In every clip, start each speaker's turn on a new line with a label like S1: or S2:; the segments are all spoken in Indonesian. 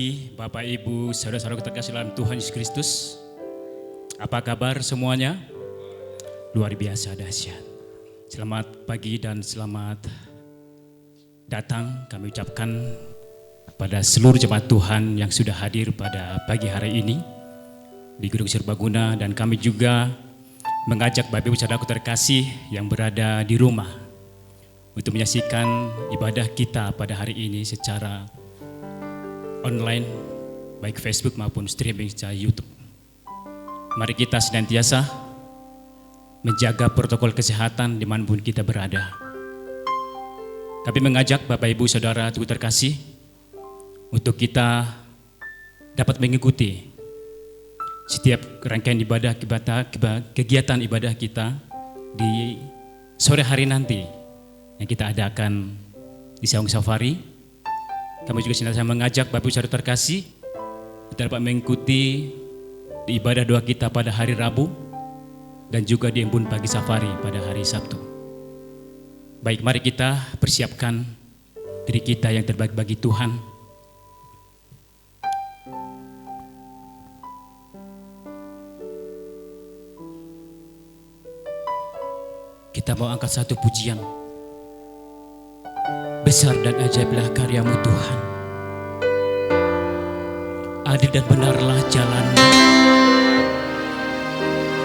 S1: Bapak, Ibu, saudara-saudara terkasih dalam Tuhan Yesus Kristus. Apa kabar semuanya? Luar biasa dahsyat. Selamat pagi dan selamat datang kami ucapkan pada seluruh jemaat Tuhan yang sudah hadir pada pagi hari ini di Gedung Serbaguna, dan kami juga mengajak Bapak Ibu saudaraku terkasih yang berada di rumah untuk menyaksikan ibadah kita pada hari ini secara online, baik Facebook maupun streaming secara YouTube. Mari kita senantiasa menjaga protokol kesehatan dimanapun kita berada. Kami mengajak Bapak Ibu Saudara terkasih untuk kita dapat mengikuti setiap rangkaian kegiatan ibadah kita di sore hari nanti yang kita adakan di Saung Safari. Kami juga senantiasa mengajak Bapak Ibu Saudara terkasih kita dapat mengikuti di ibadah doa kita pada hari Rabu dan juga di embun pagi safari pada hari Sabtu. Baik, mari kita persiapkan diri kita yang terbaik bagi Tuhan. Kita mau angkat satu pujian. Besar dan ajaiblah karyamu Tuhan, adil dan benarlah jalan-Mu.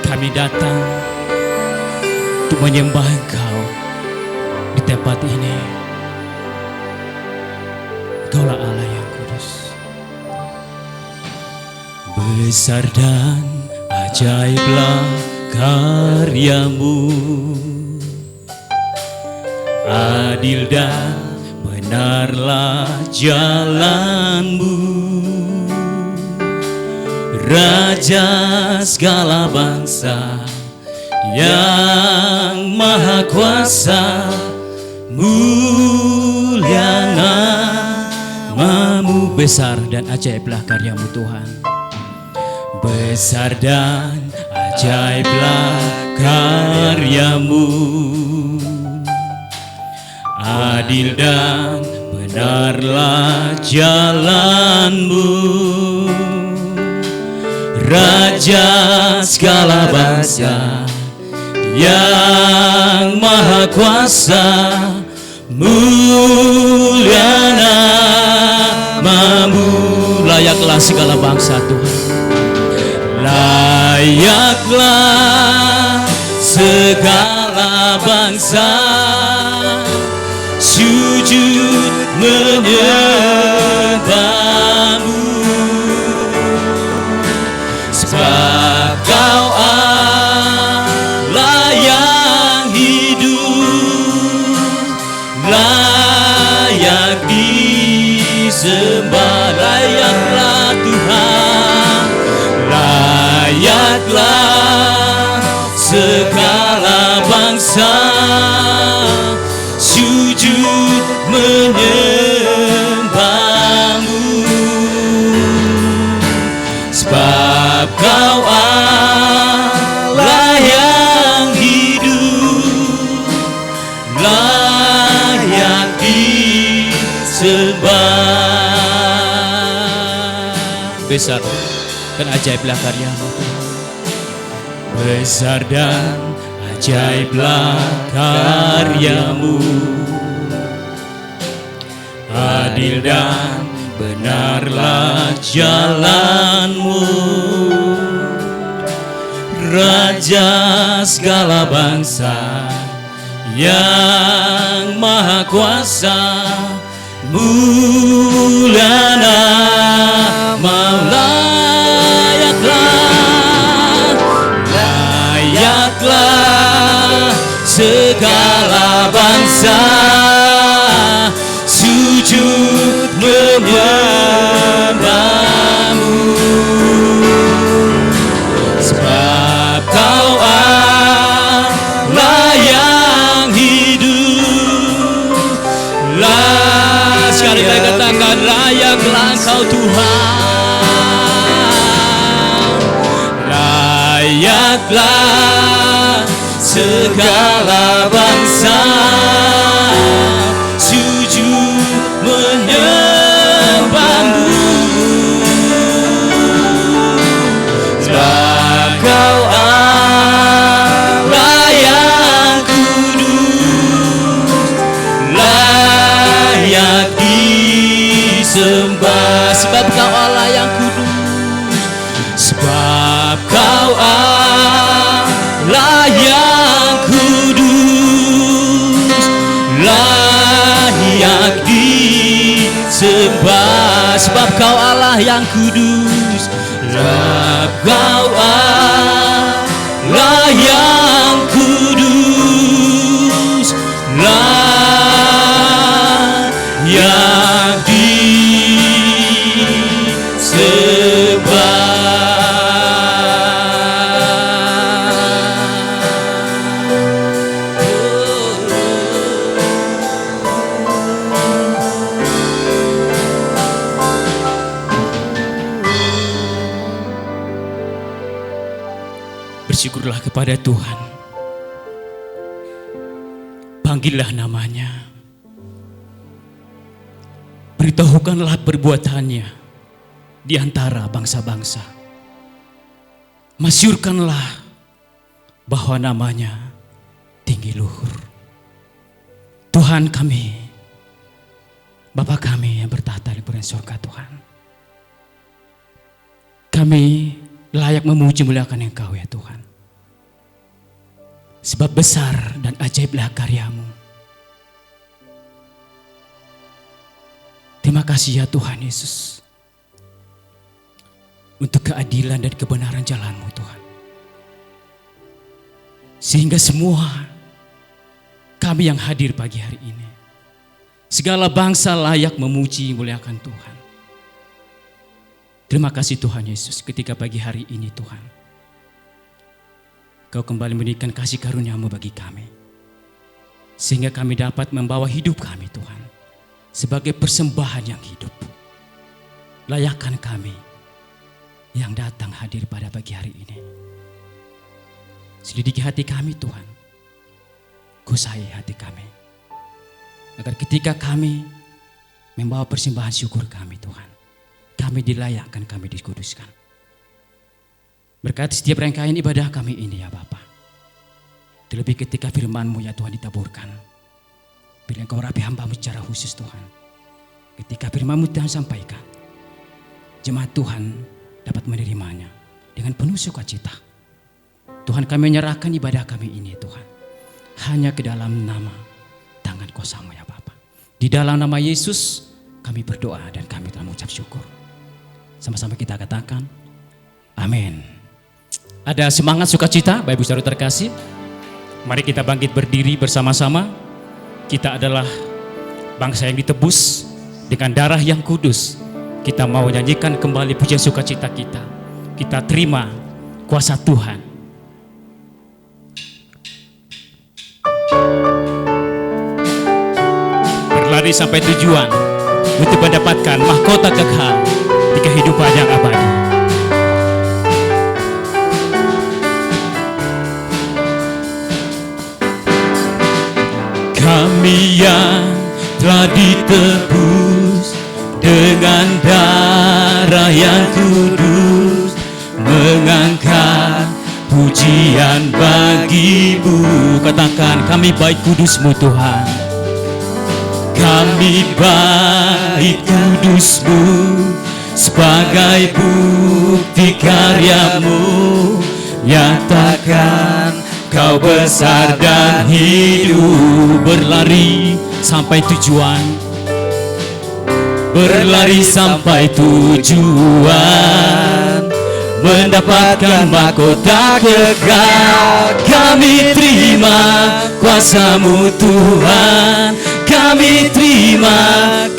S1: Kami datang untuk menyembah Engkau di tempat ini. Engkaulah Allah yang kudus. Besar dan ajaiblah karyamu, adil dan benarlah jalan-Mu. Raja segala bangsa yang maha kuasa, mulia nama-Mu. Besar dan ajaiblah karya-Mu Tuhan. Besar dan ajaiblah karya-Mu, adil dan benarlah jalan-Mu. Raja segala bangsa yang maha kuasa, mulia nama-Mu. Layaklah segala bangsa Tuhan, layaklah segala bangsa sujud menyembah-Mu, sebab Kau Allah yang hidup, layak disembah. Layaklah Tuhan, layaklah segala bangsa sujud menyembah-Mu, sebab Kau Allah yang hidup, layak disembah. Besar dan ajaiblah karya-Mu Tuhan. Besar dan ajaiblah karya-Mu, adil dan benarlah jalan-Mu. Raja segala bangsa yang maha kuasa, mulia nama-Mu. Layaklah segala bangsa sujud menyembah-Mu, sebab Kau Allah yang hidup. Sekali lagi katakan, layaklah Engkau Tuhan, layaklah segala bangsa sujud menyembah-Mu. sebab Kau Allah yang kudus, sebab Kau Allah yang kudus, layak disembah. Sebab Kau Allah yang kudus, sebab Kau Allah yang kudus, layak disembah. Bersyukurlah kepada Tuhan, panggillah namanya, beritahukanlah perbuatannya di antara bangsa-bangsa, masyurkanlah bahwa namanya tinggi luhur. Tuhan kami, Bapa kami yang bertahta di surga, Tuhan, kami layak memuji muliakan Engkau ya Tuhan, sebab besar dan ajaiblah karyamu. Terima kasih ya Tuhan Yesus, untuk keadilan dan kebenaran jalan-Mu Tuhan, sehingga semua kami yang hadir pagi hari ini, segala bangsa layak memuji muliakan Tuhan. Terima kasih Tuhan Yesus, ketika pagi hari ini Tuhan, Kau kembali memberikan kasih karunia-Mu bagi kami, sehingga kami dapat membawa hidup kami Tuhan sebagai persembahan yang hidup. Layakkan kami yang datang hadir pada pagi hari ini. Selidiki hati kami Tuhan, kuasai hati kami, agar ketika kami membawa persembahan syukur kami Tuhan, kami dilayakkan, kami dikuduskan. Berkati setiap rangkaian ibadah kami ini ya Bapa. Terlebih ketika firman-Mu ya Tuhan ditaburkan, bila Engkau rapi hamba-Mu secara khusus Tuhan, ketika firman-Mu Tuhan sampaikan, jemaat Tuhan dapat menerimanya dengan penuh sukacita. Tuhan, kami menyerahkan ibadah kami ini Tuhan, hanya ke dalam nama tangan kuasa-Mu ya Bapa. Di dalam nama Yesus kami berdoa dan kami telah mengucap syukur. Sama-sama kita katakan, amin. Ada semangat sukacita, Bapak Ibu Saudara terkasih. Mari kita bangkit berdiri bersama-sama. Kita adalah bangsa yang ditebus dengan darah yang kudus. Kita mau nyanyikan kembali pujian sukacita kita. Kita terima kuasa Tuhan. Berlari sampai tujuan untuk mendapatkan mahkota kekal di kehidupan yang abadi. Kami yang telah ditebus dengan darah yang kudus, mengangkat pujian bagi-Mu. Katakan, kami baik kudus-Mu Tuhan. Kami baik kudus-Mu sebagai bukti karya-Mu. Nyatakan Kau besar dan hidup. Berlari sampai tujuan, berlari sampai tujuan, mendapatkan mahkota kekal. Kami terima kuasa-Mu Tuhan, kami terima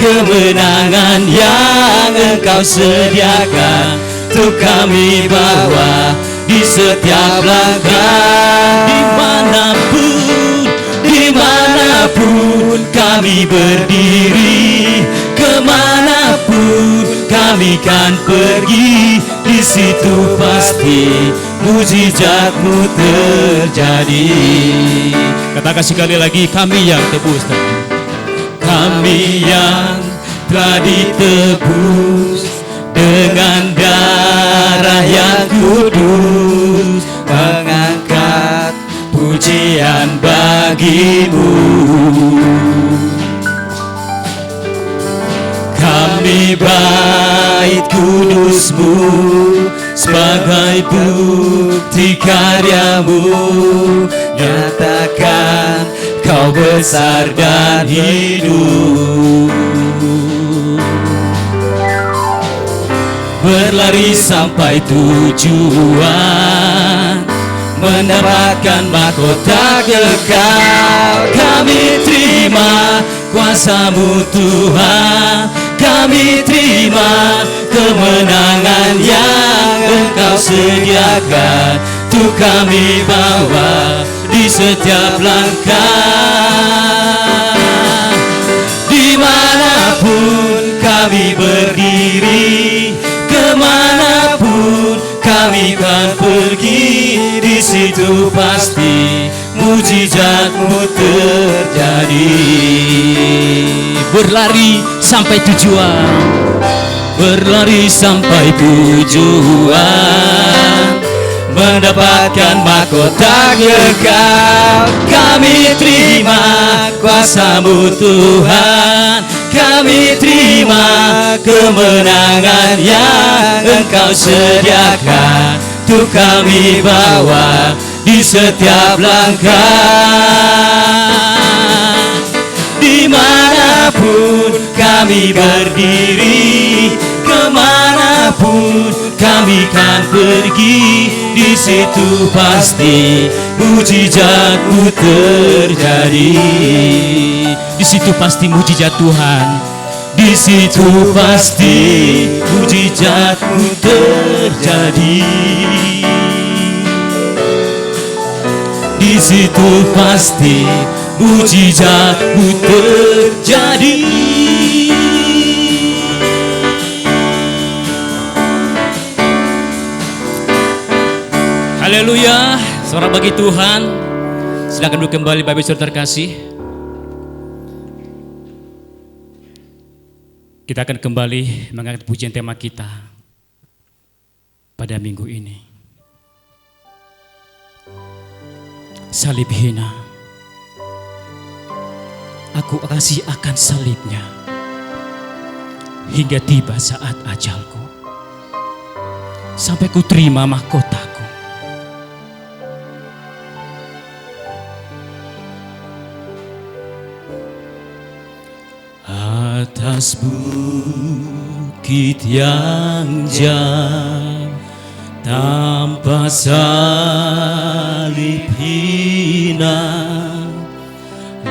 S1: kemenangan yang Engkau sediakan untuk kami bawa di setiap langkah. Dimanapun kami berdiri, kemanapun kami kan pergi, di situ pasti mujizat-Mu terjadi. Katakan sekali lagi, kami yang tebus, kami yang telah ditebus dengan darah yang kudus, mengangkat pujian bagi-Mu. Kami
S2: bait kudus-Mu sebagai bukti karya-Mu. Nyatakan Kau besar dan hidup. Berlari sampai tujuan, mendapatkan mahkota kekal. Kami terima kuasa-Mu Tuhan, kami terima kemenangan yang Engkau sediakan. Tuh kami bawa di setiap langkah. Dimanapun kami berdiri, kemanapun kami kan pergi, di situ pasti mujizat-Mu terjadi. Berlari sampai tujuan, berlari sampai tujuan, mendapatkan mahkota kekal. Kami terima kuasa-Mu Tuhan, kami terima kemenangan yang Engkau sediakan. Tuh kami bawa di setiap langkah. Dimanapun kami berdiri, kemanapun kami kan pergi, di situ pasti mujizat-Mu terjadi. Di situ pasti mujizat Tuhan, di situ pasti mujizat-Mu terjadi. Di situ pasti mujizat-Mu terjadi. Haleluya, suara bagi Tuhan. Silakan duduk kembali Bapak Ibu Saudara terkasih. Kita akan kembali mengangkat pujian tema kita pada minggu ini. Salib hina, aku kasih akan salibnya hingga tiba saat ajalku, sampai ku terima mahkotaku. Atas bukit yang jauh, tanpa salib hina,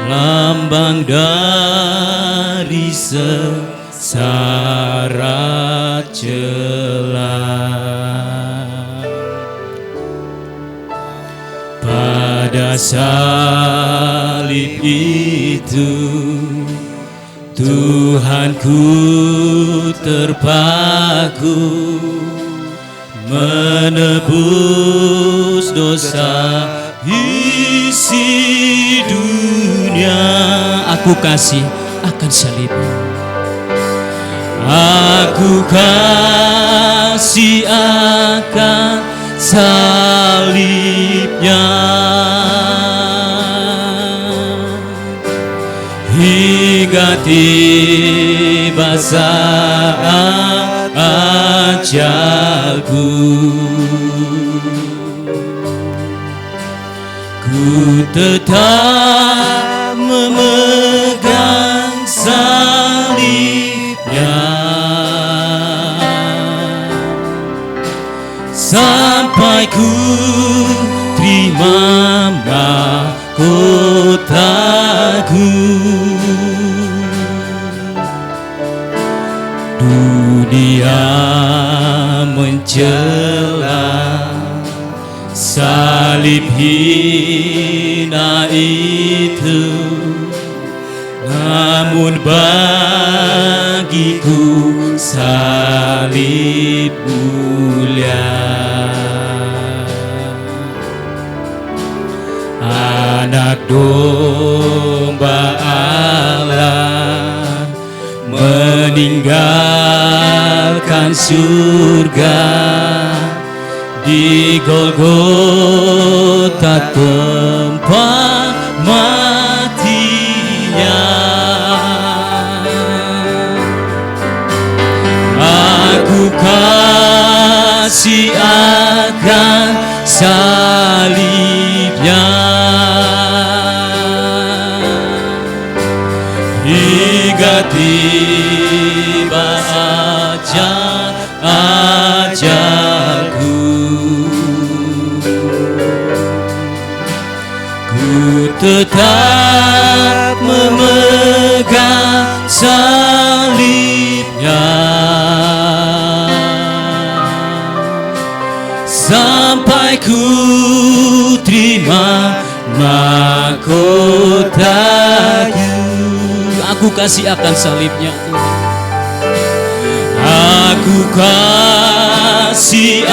S2: lambang dari sengsara celah. Pada salib itu Tuhanku terpaku, menebus dosa isi dunia. Aku kasih akan salib-Mu, aku kasih akan salibnya, hingga tiba saat ajalku. Ku tetap memegang salibnya sampai ku terima mahkotaku. Dunia mencela salib hina itu, namun bagiku salib mulia. Anak domba Allah meninggalkan surga, di Golgota tempat matinya. Aku kasih akan salibnya, hingga tiba ajalku. Ku tetap memegang salibnya sampai ku terima mahkota-Ku. Aku kasih akan salibnya, aku kasih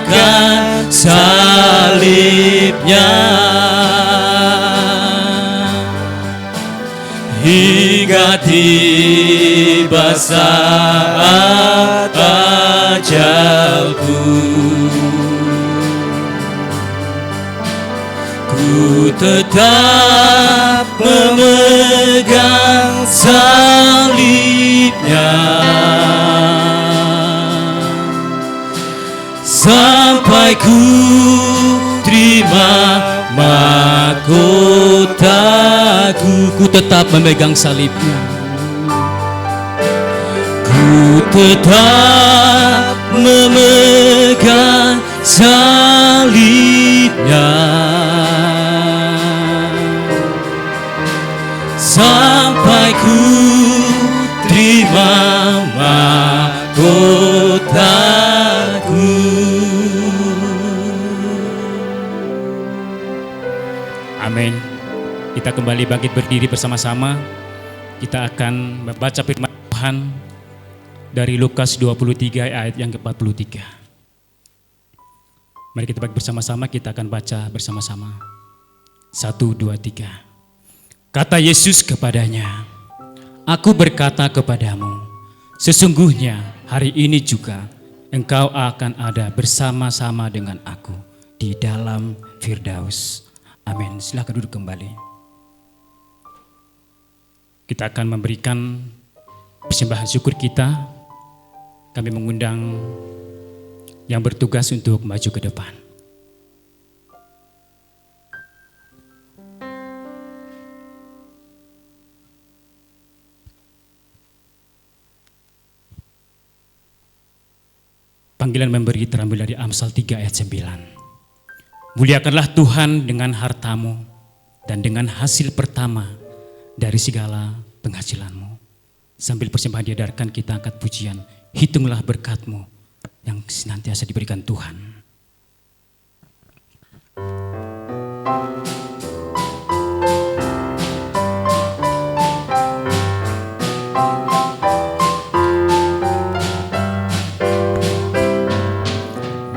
S2: akan salibnya, hingga tiba saat ajalku. Ku tetap memegang salibnya sampai ku terima mahkota-Ku. Ku tetap memegang salibnya, ku tetap memegang salibnya sampai ku terima mahkota-Ku.
S1: Amin. Kita kembali bangkit berdiri bersama-sama. Kita akan membaca firman Tuhan dari Lukas 23 ayat yang ke-43. Mari kita bangkit bersama-sama, kita akan baca bersama-sama. 1, 2, 3. Kata Yesus kepadanya, aku berkata kepadamu, sesungguhnya hari ini juga engkau akan ada bersama-sama dengan aku di dalam Firdaus. Amin. Silakan duduk kembali. Kita akan memberikan persembahan syukur kita. Kami mengundang yang bertugas untuk maju ke depan. Panggilan memberi terambil dari Amsal 3 ayat 9. Muliakanlah Tuhan dengan hartamu dan dengan hasil pertama dari segala penghasilanmu. Sambil persembahan diedarkan, kita angkat pujian. Hitunglah berkat-Mu yang senantiasa diberikan Tuhan.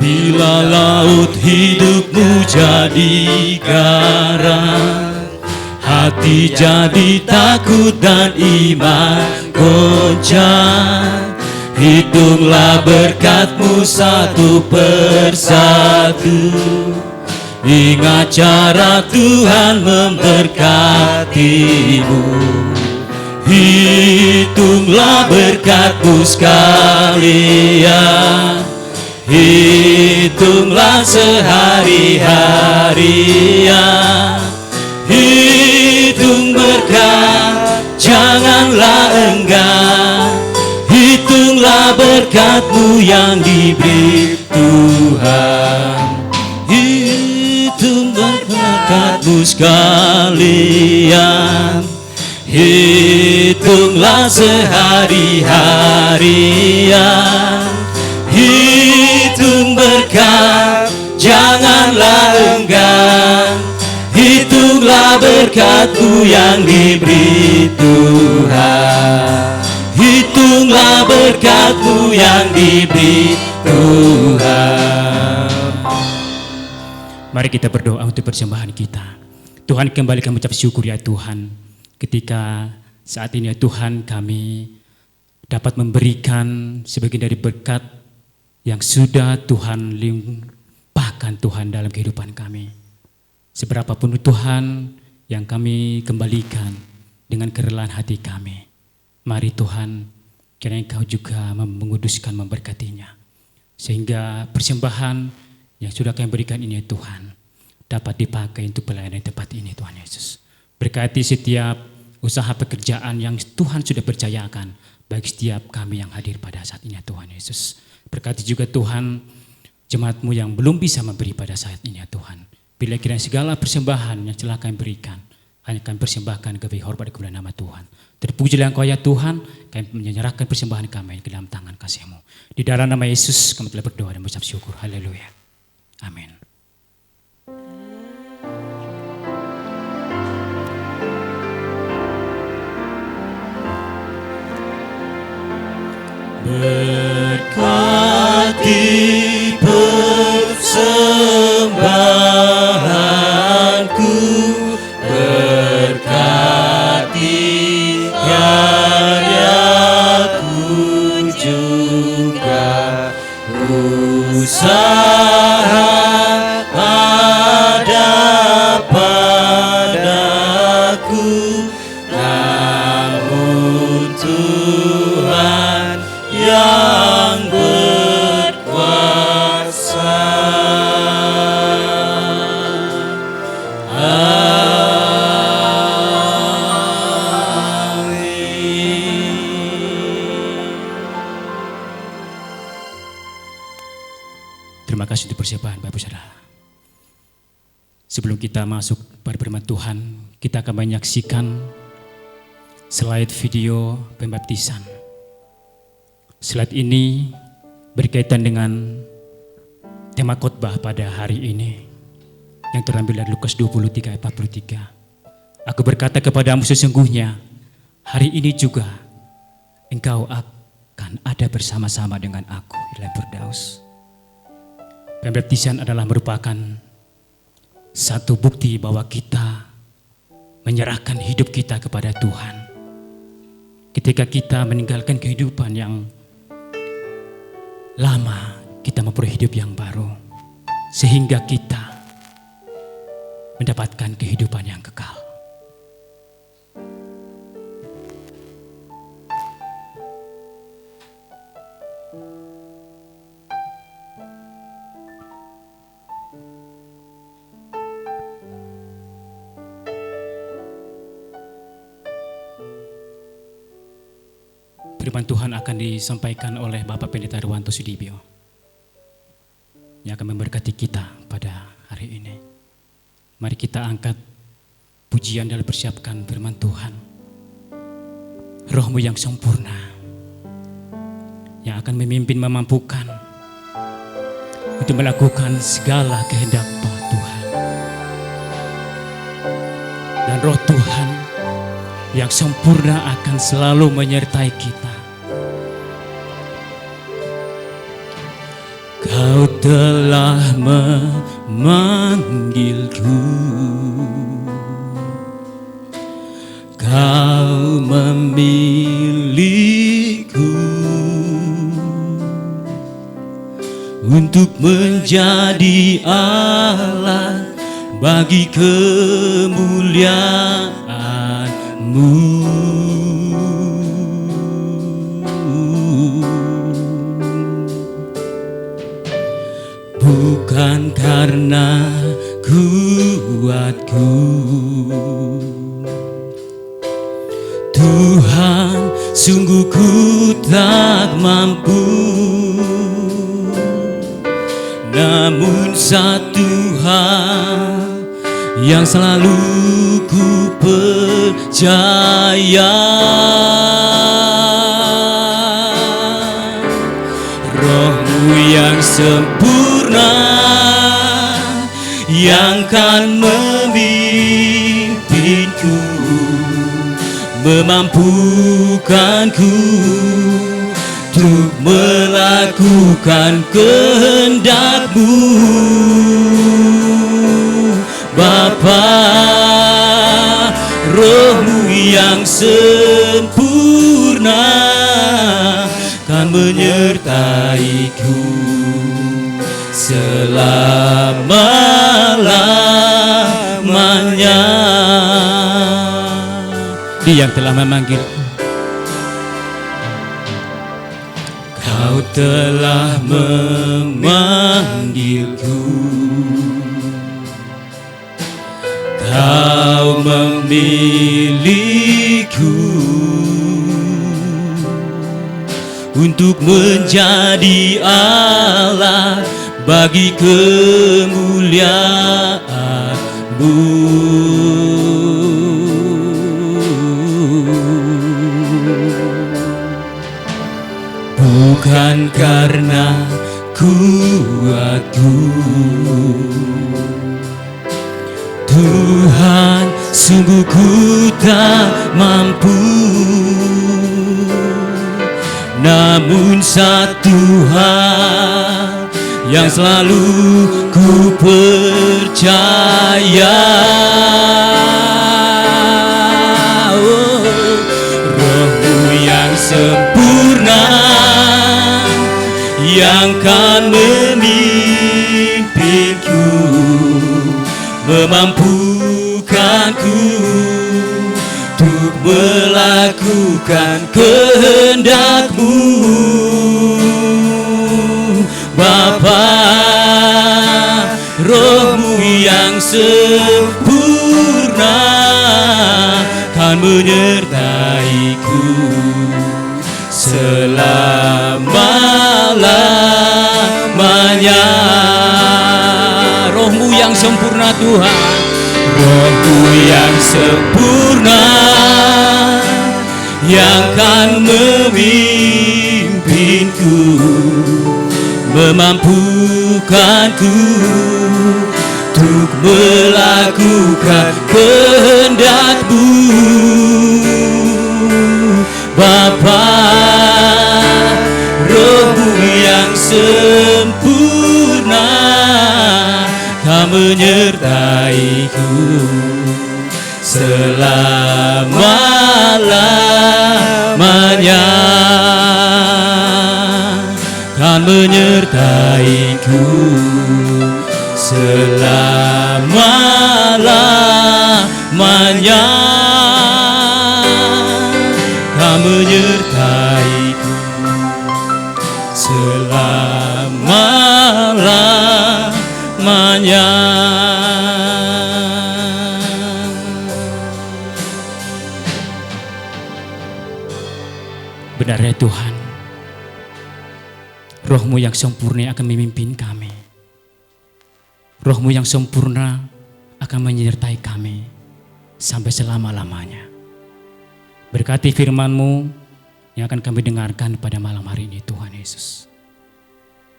S2: Bila laut hidupmu jadi garam, hati jadi takut dan iman goncang. Hitunglah berkat-Mu satu persatu, ingat cara Tuhan memberkati-mu. Hitunglah berkat-Mu sekalian, hitunglah sehari-harian. Hitung berkat, janganlah enggan. Hitunglah berkat-Mu yang diberi Tuhan. Hitung berkat-Mu sekalian, hitunglah sehari-harian. Hitung berkat, janganlah enggan. Hitunglah berkat-Mu yang diberi Tuhan. Hitunglah berkat-Mu yang diberi Tuhan.
S1: Mari kita berdoa untuk persembahan kita. Tuhan, kembali kami ucap syukur ya Tuhan, ketika saat ini ya Tuhan kami dapat memberikan sebagian dari berkat yang sudah Tuhan limpahkan Tuhan dalam kehidupan kami. Seberapapun Tuhan yang kami kembalikan dengan kerelaan hati kami. Mari Tuhan, kiranya Engkau juga menguduskan, memberkatinya. Sehingga persembahan yang sudah kami berikan ini Tuhan dapat dipakai untuk pelayanan tempat ini Tuhan Yesus. Berkati setiap usaha pekerjaan yang Tuhan sudah percayakan bagi setiap kami yang hadir pada saat ini Tuhan Yesus. Berkati juga Tuhan jemaat-Mu yang belum bisa memberi pada saat ini Tuhan. Bila kiranya segala persembahan yang telah kami berikan hanya kami persembahkan ke hormat dan kemuliaan nama Tuhan. Terpujilah Engkau ya Tuhan, kami menyerahkan persembahan kami ke dalam tangan kasih-Mu. Di dalam nama Yesus kami telah berdoa dan mengucap syukur. Haleluya. Amin.
S2: Berkati persembahanku, berkati karyaku juga, usaha ada padaku, namun Tuhan yang berkuasa.
S1: Terima kasih untuk persembahan Bapak Saudara. Sebelum kita masuk pada firman Tuhan, kita akan menyaksikan slide video pembaptisan. Slide ini berkaitan dengan tema khotbah pada hari ini yang terambil dari Lukas 23 ayat 43. Aku berkata kepadamu sesungguhnya hari ini juga engkau akan ada bersama-sama dengan aku di dalam Firdaus. Pembaptisan adalah merupakan satu bukti bahwa kita menyerahkan hidup kita kepada Tuhan. Ketika kita meninggalkan kehidupan yang lama, kita memperoleh hidup yang baru, sehingga kita mendapatkan kehidupan yang kekal. Firman Tuhan akan disampaikan oleh Bapak Pendeta Ruwanto Sudibyo yang akan memberkati kita pada hari ini. Mari kita angkat pujian dalam persiapkan firman Tuhan. Roh-Mu yang sempurna yang akan memimpin, memampukan untuk melakukan segala kehendak Tuhan. Dan Roh Tuhan yang sempurna akan selalu menyertai kita. Kau telah memanggilku, Kau memilihku untuk menjadi alat bagi kemuliaan-Mu. Bukan karena kuatku, Tuhan, sungguh ku tak mampu. Namun satu hal yang selalu ku percaya, Roh-Mu yang sempurna yang kan memimpinku, memampukanku untuk melakukan kehendak-Mu, Bapa. Roh-Mu yang sempurna kan menyertaiku selama-lamanya. Dia yang telah memanggilku. Kau
S2: telah memanggilku. Kau memilihku untuk menjadi alat bagi kemuliaan-Mu. Bukan karena kuatku, Tuhan, sungguh ku tak mampu. Namun satu hal yang selalu ku percaya, Roh-Mu yang sempurna yang kan memimpinku, memampukanku untuk melakukan kehendak-Mu, Bapa. Roh-Mu yang sempurna kan menyertaiku selama-lamanya. Roh-Mu yang sempurna Tuhan, Roh-Mu yang sempurna yang kan memimpinku, memampukanku untuk melakukan kehendak-Mu, Bapa. Roh-Mu yang sempurna kan menyertaiku selama-lamanya, kan menyertaiku selama-lamanya, kan menyertaiku selama-lamanya.
S1: Benar ya Tuhan, Roh-Mu yang sempurna akan memimpin kami. Roh-Mu yang sempurna akan menyertai kami sampai selama-lamanya. Berkati firman-Mu yang akan kami dengarkan pada malam hari ini, Tuhan Yesus.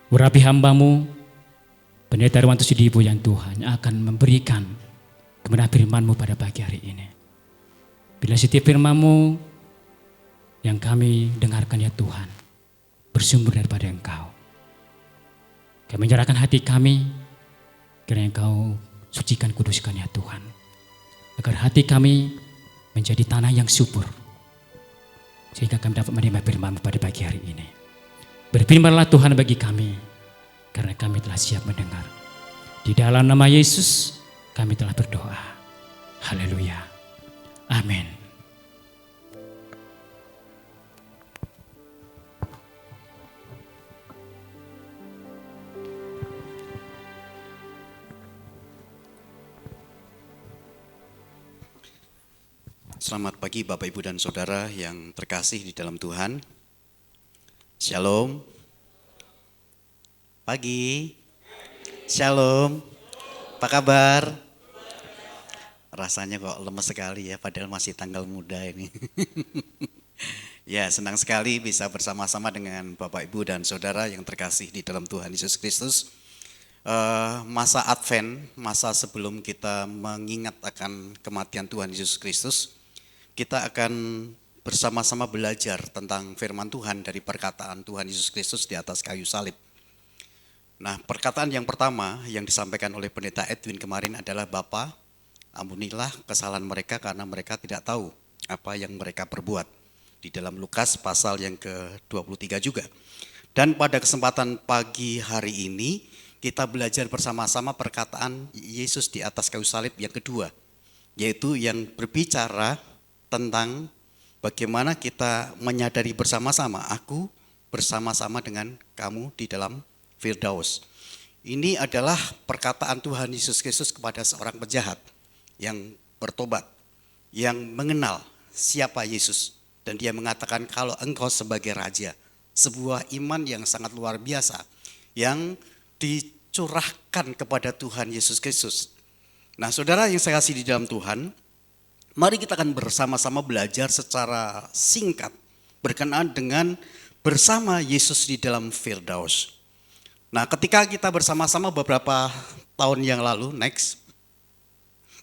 S1: Urapi hamba-Mu, Pendeta Irwanto Sudibo yang Tuhan akan memberikan kebenaran firman-Mu pada pagi hari ini. Bila setiap firman-Mu yang kami dengarkan ya Tuhan, bersumber daripada Engkau. Kami menyerahkan hati kami, kiranya Engkau sucikan, kuduskan ya Tuhan. Agar hati kami menjadi tanah yang subur, sehingga kami dapat menerima firman-Mu pada pagi hari ini. Berfirmanlah Tuhan bagi kami, karena kami telah siap mendengar. Di dalam nama Yesus kami telah berdoa. Haleluya. Amin.
S3: Selamat pagi Bapak Ibu dan Saudara yang terkasih di dalam Tuhan. Shalom. Pagi. Shalom. Apa kabar? Rasanya kok lemes sekali ya, padahal masih tanggal muda ini. Ya, senang sekali bisa bersama-sama dengan Bapak Ibu dan Saudara yang terkasih di dalam Tuhan Yesus Kristus. Masa Advent, masa sebelum kita mengingat akan kematian Tuhan Yesus Kristus, kita akan bersama-sama belajar tentang firman Tuhan dari perkataan Tuhan Yesus Kristus di atas kayu salib. Nah, perkataan yang pertama yang disampaikan oleh Pendeta Edwin kemarin adalah, Bapa, ampunilah kesalahan mereka karena mereka tidak tahu apa yang mereka perbuat. Di dalam Lukas pasal yang ke-23 juga. Dan pada kesempatan pagi hari ini, kita belajar bersama-sama perkataan Yesus di atas kayu salib yang kedua, yaitu yang berbicara tentang bagaimana kita menyadari bersama-sama, aku bersama-sama dengan kamu di dalam Firdaus. Ini adalah perkataan Tuhan Yesus Kristus kepada seorang penjahat yang bertobat, yang mengenal siapa Yesus. Dan dia mengatakan kalau engkau sebagai raja, sebuah iman yang sangat luar biasa yang dicurahkan kepada Tuhan Yesus Kristus. Nah, saudara yang saya kasih di dalam Tuhan, mari kita akan bersama-sama belajar secara singkat berkenaan dengan bersama Yesus di dalam Firdaus. Nah, ketika kita bersama-sama beberapa tahun yang lalu,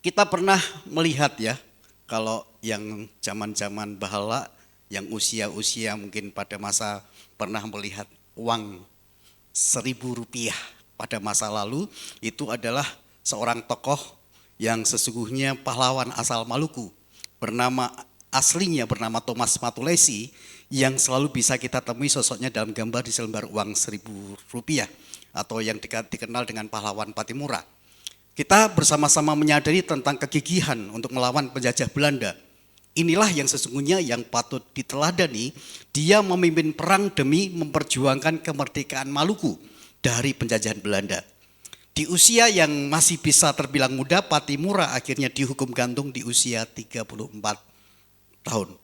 S3: kita pernah melihat ya, kalau yang zaman-zaman bahala, yang usia-usia mungkin pada masa pernah melihat uang Rp1.000 pada masa lalu, itu adalah seorang tokoh yang sesungguhnya pahlawan asal Maluku, aslinya bernama Thomas Matulesi, yang selalu bisa kita temui sosoknya dalam gambar di selembar uang Rp1.000 atau yang dikenal dengan pahlawan Patimura. Kita bersama-sama menyadari tentang kegigihan untuk melawan penjajah Belanda. Inilah yang sesungguhnya yang patut diteladani. Dia memimpin perang demi memperjuangkan kemerdekaan Maluku dari penjajahan Belanda. Di usia yang masih bisa terbilang muda, Patimura akhirnya dihukum gantung di usia 34 tahun.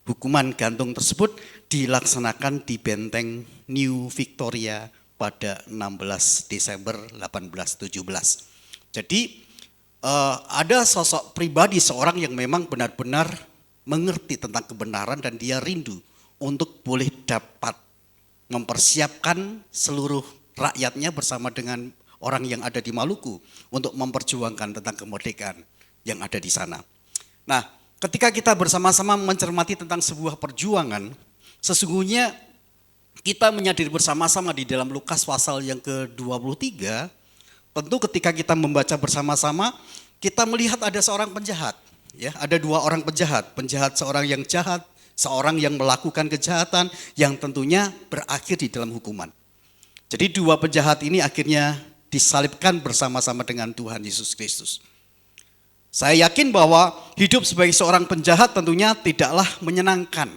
S3: Hukuman gantung tersebut dilaksanakan di benteng New Victoria pada 16 Desember 1817. Jadi ada sosok pribadi seorang yang memang benar-benar mengerti tentang kebenaran dan dia rindu untuk boleh dapat mempersiapkan seluruh rakyatnya bersama dengan orang yang ada di Maluku untuk memperjuangkan tentang kemerdekaan yang ada di sana. Nah, ketika kita bersama-sama mencermati tentang sebuah perjuangan, sesungguhnya kita menyadari bersama-sama di dalam Lukas pasal yang ke-23, tentu ketika kita membaca bersama-sama, kita melihat ada seorang penjahat. Ya, ada dua orang penjahat seorang yang jahat, seorang yang melakukan kejahatan yang tentunya berakhir di dalam hukuman. Jadi dua penjahat ini akhirnya disalibkan bersama-sama dengan Tuhan Yesus Kristus. Saya yakin bahwa hidup sebagai seorang penjahat tentunya tidaklah menyenangkan.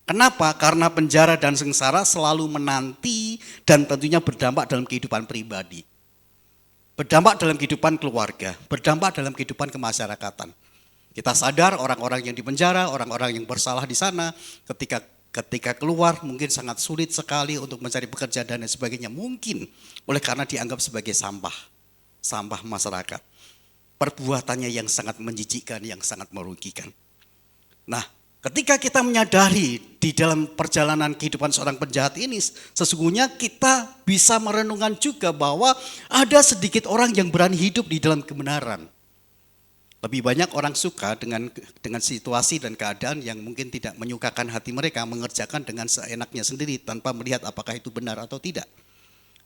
S3: Kenapa? Karena penjara dan sengsara selalu menanti dan tentunya berdampak dalam kehidupan pribadi. Berdampak dalam kehidupan keluarga, berdampak dalam kehidupan kemasyarakatan. Kita sadar orang-orang yang dipenjara, orang-orang yang bersalah di sana, ketika keluar mungkin sangat sulit sekali untuk mencari pekerjaan dan sebagainya. Mungkin oleh karena dianggap sebagai sampah masyarakat. Perbuatannya yang sangat menjijikkan, yang sangat merugikan. Nah, ketika kita menyadari di dalam perjalanan kehidupan seorang penjahat ini, sesungguhnya kita bisa merenungkan juga bahwa ada sedikit orang yang berani hidup di dalam kebenaran. Lebih banyak orang suka dengan situasi dan keadaan yang mungkin tidak menyukakan hati mereka, mengerjakan dengan seenaknya sendiri tanpa melihat apakah itu benar atau tidak.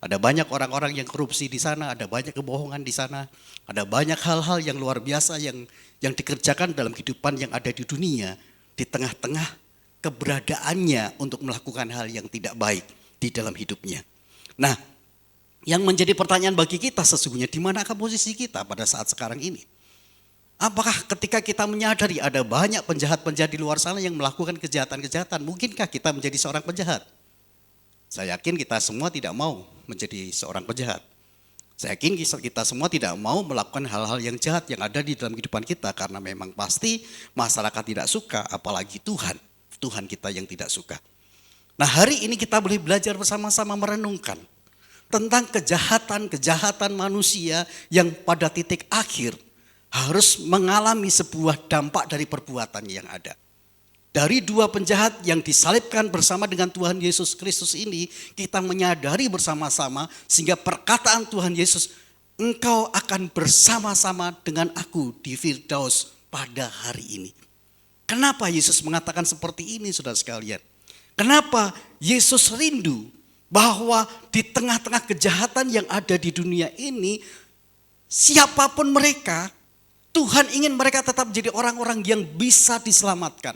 S3: Ada banyak orang-orang yang korupsi di sana, ada banyak kebohongan di sana, ada banyak hal-hal yang luar biasa yang dikerjakan dalam kehidupan yang ada di dunia, di tengah-tengah keberadaannya untuk melakukan hal yang tidak baik di dalam hidupnya. Nah, yang menjadi pertanyaan bagi kita sesungguhnya, di manakah posisi kita pada saat sekarang ini? Apakah ketika kita menyadari ada banyak penjahat-penjahat di luar sana yang melakukan kejahatan-kejahatan, mungkinkah kita menjadi seorang penjahat? Saya yakin kita semua tidak mau menjadi seorang penjahat. Saya yakin kita semua tidak mau melakukan hal-hal yang jahat yang ada di dalam kehidupan kita, karena memang pasti masyarakat tidak suka, apalagi Tuhan kita yang tidak suka. Nah, hari ini kita boleh belajar bersama-sama merenungkan tentang kejahatan manusia yang pada titik akhir harus mengalami sebuah dampak dari perbuatan yang ada. Dari dua penjahat yang disalibkan bersama dengan Tuhan Yesus Kristus ini, kita menyadari bersama-sama sehingga perkataan Tuhan Yesus, engkau akan bersama-sama dengan aku di Firdaus pada hari ini. Kenapa Yesus mengatakan seperti ini, saudara sekalian? Kenapa Yesus rindu bahwa di tengah-tengah kejahatan yang ada di dunia ini, siapapun mereka, Tuhan ingin mereka tetap menjadi orang-orang yang bisa diselamatkan.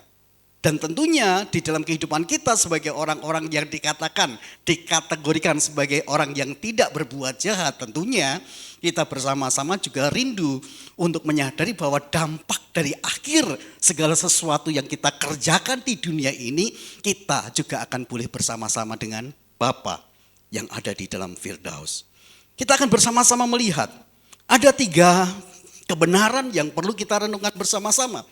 S3: Dan tentunya di dalam kehidupan kita sebagai orang-orang yang dikategorikan sebagai orang yang tidak berbuat jahat, tentunya kita bersama-sama juga rindu untuk menyadari bahwa dampak dari akhir segala sesuatu yang kita kerjakan di dunia ini, kita juga akan boleh bersama-sama dengan Bapa yang ada di dalam Firdaus. Kita akan bersama-sama melihat ada 3 kebenaran yang perlu kita renungkan bersama-sama.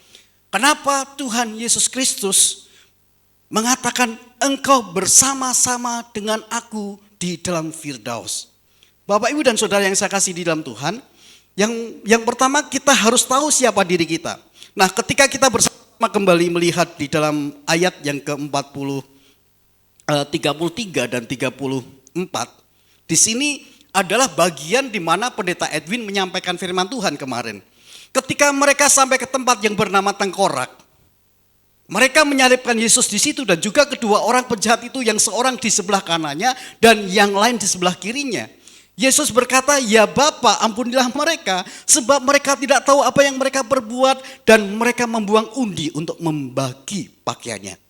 S3: Kenapa Tuhan Yesus Kristus mengatakan engkau bersama-sama dengan aku di dalam Firdaus. Bapak, Ibu, dan Saudara yang saya kasih di dalam Tuhan, yang pertama kita harus tahu siapa diri kita. Nah, ketika kita bersama kembali melihat di dalam ayat yang ke-33 dan 34, di sini adalah bagian di mana Pendeta Edwin menyampaikan firman Tuhan kemarin. Ketika mereka sampai ke tempat yang bernama Tengkorak, mereka menyalibkan Yesus di situ dan juga kedua orang penjahat itu, yang seorang di sebelah kanannya dan yang lain di sebelah kirinya. Yesus berkata, "Ya Bapa, ampunilah mereka, sebab mereka tidak tahu apa yang mereka perbuat," dan mereka membuang undi untuk membagi pakaiannya.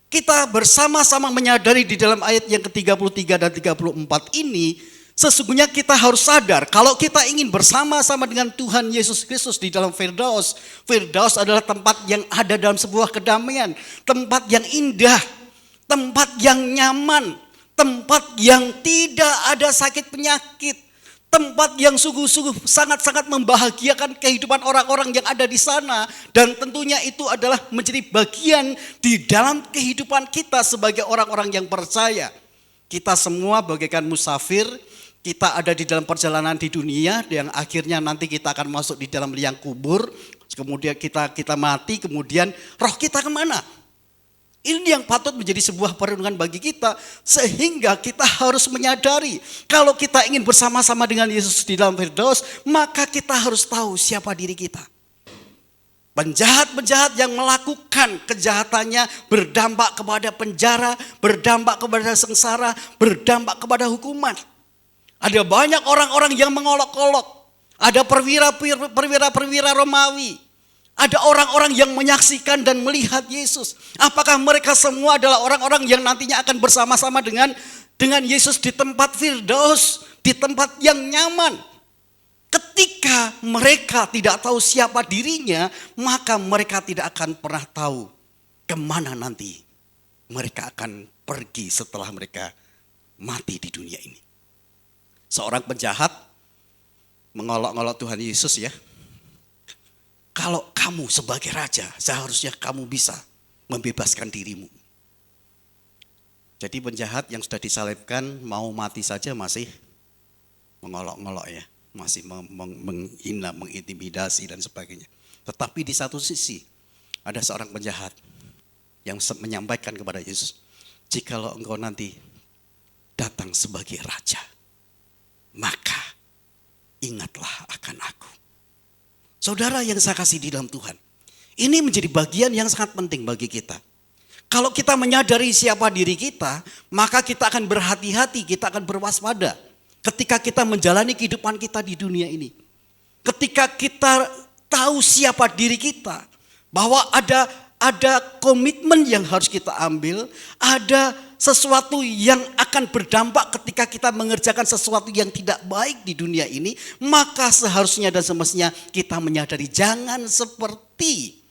S3: Kita bersama-sama menyadari di dalam ayat yang ke-33 dan 34 ini, sesungguhnya kita harus sadar kalau kita ingin bersama-sama dengan Tuhan Yesus Kristus di dalam Firdaus. Firdaus adalah tempat yang ada dalam sebuah kedamaian, tempat yang indah, tempat yang nyaman, tempat yang tidak ada sakit penyakit, tempat yang sungguh-sungguh sangat-sangat membahagiakan kehidupan orang-orang yang ada di sana. Dan tentunya itu adalah menjadi bagian di dalam kehidupan kita sebagai orang-orang yang percaya. Kita semua bagaikan musafir. Kita ada di dalam perjalanan di dunia yang akhirnya nanti kita akan masuk di dalam liang kubur. Kemudian kita mati, kemudian roh kita kemana? Ini yang patut menjadi sebuah perenungan bagi kita. Sehingga kita harus menyadari kalau kita ingin bersama-sama dengan Yesus di dalam Firdaus, maka kita harus tahu siapa diri kita. Penjahat-penjahat yang melakukan kejahatannya berdampak kepada penjara, berdampak kepada sengsara, berdampak kepada hukuman. Ada banyak orang-orang yang mengolok-olok. Ada perwira-perwira Romawi. Ada orang-orang yang menyaksikan dan melihat Yesus. Apakah mereka semua adalah orang-orang yang nantinya akan bersama-sama dengan Yesus di tempat Firdaus, di tempat yang nyaman? Ketika mereka tidak tahu siapa dirinya, maka mereka tidak akan pernah tahu kemana nanti mereka akan pergi setelah mereka mati di dunia ini. Seorang penjahat mengolok-olok Tuhan Yesus, ya. Kalau kamu sebagai raja, seharusnya kamu bisa membebaskan dirimu. Jadi penjahat yang sudah disalibkan mau mati saja masih mengolok-olok, ya. Masih menghina, mengintimidasi dan sebagainya. Tetapi di satu sisi ada seorang penjahat yang menyampaikan kepada Yesus, "Jikalau engkau nanti datang sebagai raja, maka ingatlah akan aku." Saudara yang saya kasih di dalam Tuhan, ini menjadi bagian yang sangat penting bagi kita. Kalau kita menyadari siapa diri kita, maka kita akan berhati-hati, kita akan berwaspada ketika kita menjalani kehidupan kita di dunia ini. Ketika kita tahu siapa diri kita, bahwa ada komitmen yang harus kita ambil, ada sesuatu yang akan berdampak ketika kita mengerjakan sesuatu yang tidak baik di dunia ini, maka seharusnya dan semestinya kita menyadari jangan seperti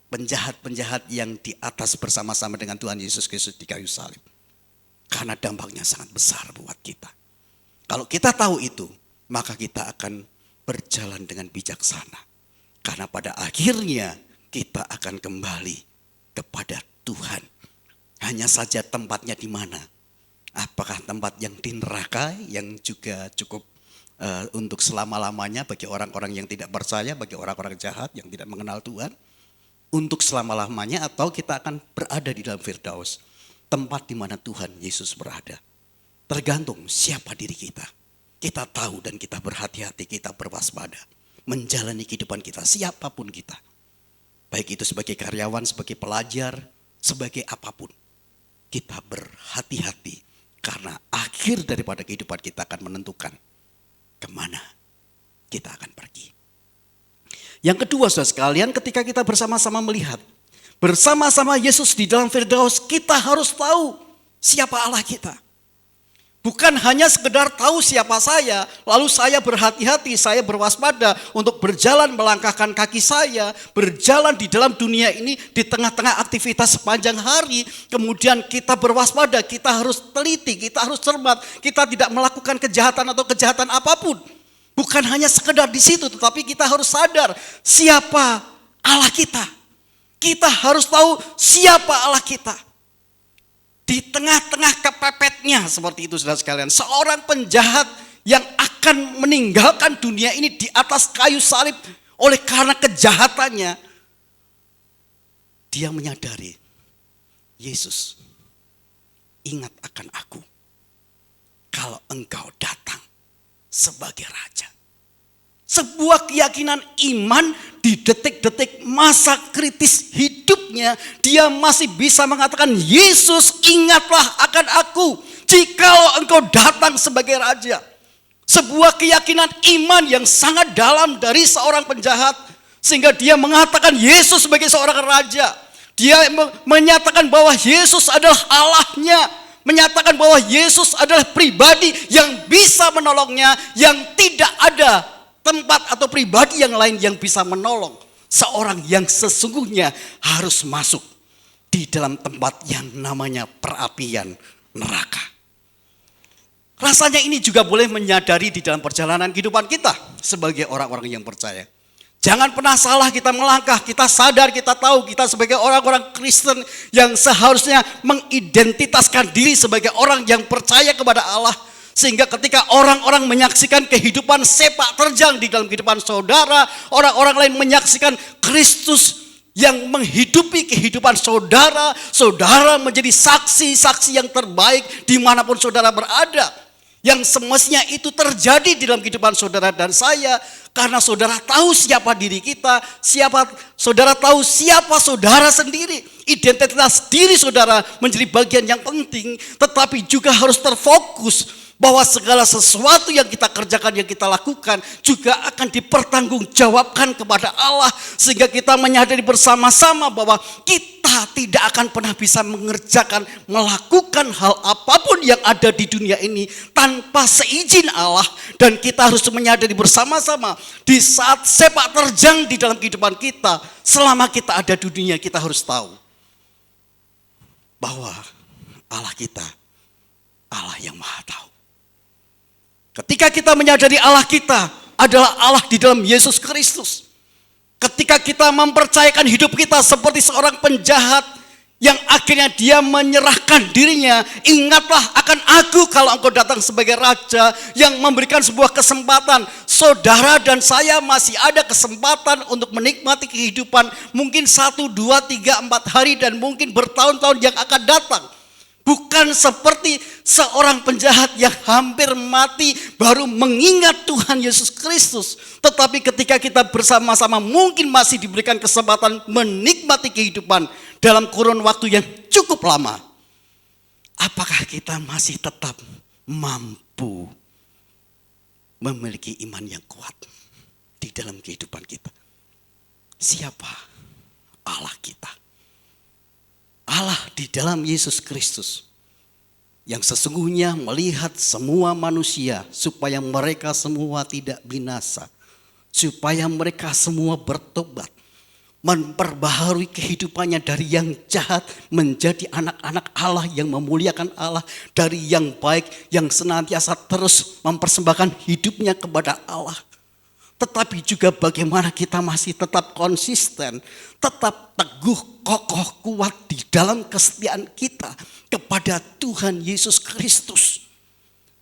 S3: penjahat-penjahat yang di atas bersama-sama dengan Tuhan Yesus Kristus di kayu salib. Karena dampaknya sangat besar buat kita. Kalau kita tahu itu, maka kita akan berjalan dengan bijaksana. Karena pada akhirnya kita akan kembali kepada Tuhan. Hanya saja tempatnya di mana? Apakah tempat yang di neraka yang juga cukup untuk selama-lamanya bagi orang-orang yang tidak percaya, bagi orang-orang jahat yang tidak mengenal Tuhan? Untuk selama-lamanya, atau kita akan berada di dalam Firdaus, tempat di mana Tuhan Yesus berada? Tergantung siapa diri kita. Kita tahu dan kita berhati-hati, kita berwaspada menjalani kehidupan kita, siapapun kita. Baik itu sebagai karyawan, sebagai pelajar, sebagai apapun. Kita berhati-hati karena akhir daripada kehidupan kita akan menentukan kemana kita akan pergi. Yang kedua, saudara sekalian, ketika kita bersama-sama melihat bersama-sama Yesus di dalam Firdaus, kita harus tahu siapa Allah kita. Bukan hanya sekedar tahu siapa saya, lalu saya berhati-hati, saya berwaspada untuk berjalan melangkahkan kaki saya, berjalan di dalam dunia ini di tengah-tengah aktivitas sepanjang hari. Kemudian kita berwaspada, kita harus teliti, kita harus cermat, kita tidak melakukan kejahatan atau kejahatan apapun. Bukan hanya sekedar di situ, tetapi kita harus sadar siapa Allah kita. Kita harus tahu siapa Allah kita. Di tengah-tengah kepepetnya seperti itu saudara sekalian. Seorang penjahat yang akan meninggalkan dunia ini di atas kayu salib oleh karena kejahatannya. Dia menyadari, Yesus, ingat akan aku kalau engkau datang sebagai raja. Sebuah keyakinan iman di detik-detik masa kritis hidupnya, dia masih bisa mengatakan, Yesus ingatlah akan aku jikalau engkau datang sebagai raja. Sebuah keyakinan iman yang sangat dalam dari seorang penjahat, sehingga dia mengatakan Yesus sebagai seorang raja. Dia menyatakan bahwa Yesus adalah Allahnya, menyatakan bahwa Yesus adalah pribadi yang bisa menolongnya, yang tidak ada tempat atau pribadi yang lain yang bisa menolong seorang yang sesungguhnya harus masuk di dalam tempat yang namanya perapian neraka. Rasanya ini juga boleh menyadari di dalam perjalanan kehidupan kita sebagai orang-orang yang percaya. Jangan pernah salah kita melangkah, kita sadar, kita tahu kita sebagai orang-orang Kristen yang seharusnya mengidentitaskan diri sebagai orang yang percaya kepada Allah. Sehingga ketika orang-orang menyaksikan kehidupan sepak terjang di dalam kehidupan saudara, orang-orang lain menyaksikan Kristus yang menghidupi kehidupan saudara, saudara menjadi saksi-saksi yang terbaik dimanapun saudara berada. Yang semestinya itu terjadi di dalam kehidupan saudara dan saya, karena saudara tahu siapa diri kita, saudara tahu siapa saudara sendiri. Identitas diri saudara menjadi bagian yang penting, tetapi juga harus terfokus bahwa segala sesuatu yang kita kerjakan, yang kita lakukan juga akan dipertanggungjawabkan kepada Allah. Sehingga kita menyadari bersama-sama bahwa kita tidak akan pernah bisa melakukan hal apapun yang ada di dunia ini tanpa seizin Allah. Dan kita harus menyadari bersama-sama di saat sepak terjang di dalam kehidupan kita, selama kita ada di dunia, kita harus tahu bahwa Allah kita Allah yang Maha Tahu. Ketika kita menyadari Allah kita adalah Allah di dalam Yesus Kristus. Ketika kita mempercayakan hidup kita seperti seorang penjahat yang akhirnya dia menyerahkan dirinya, ingatlah akan aku kalau engkau datang sebagai raja, yang memberikan sebuah kesempatan. Saudara dan saya masih ada kesempatan untuk menikmati kehidupan mungkin 1, 2, 3, 4 hari dan mungkin bertahun-tahun yang akan datang. Bukan seperti seorang penjahat yang hampir mati baru mengingat Tuhan Yesus Kristus. Tetapi ketika kita bersama-sama mungkin masih diberikan kesempatan menikmati kehidupan dalam kurun waktu yang cukup lama. Apakah kita masih tetap mampu memiliki iman yang kuat di dalam kehidupan kita? Siapa Allah kita? Allah di dalam Yesus Kristus yang sesungguhnya melihat semua manusia supaya mereka semua tidak binasa, supaya mereka semua bertobat, memperbaharui kehidupannya dari yang jahat menjadi anak-anak Allah yang memuliakan Allah, dari yang baik yang senantiasa terus mempersembahkan hidupnya kepada Allah. Tetapi juga bagaimana kita masih tetap konsisten, tetap teguh, kokoh, kuat di dalam kesetiaan kita kepada Tuhan Yesus Kristus.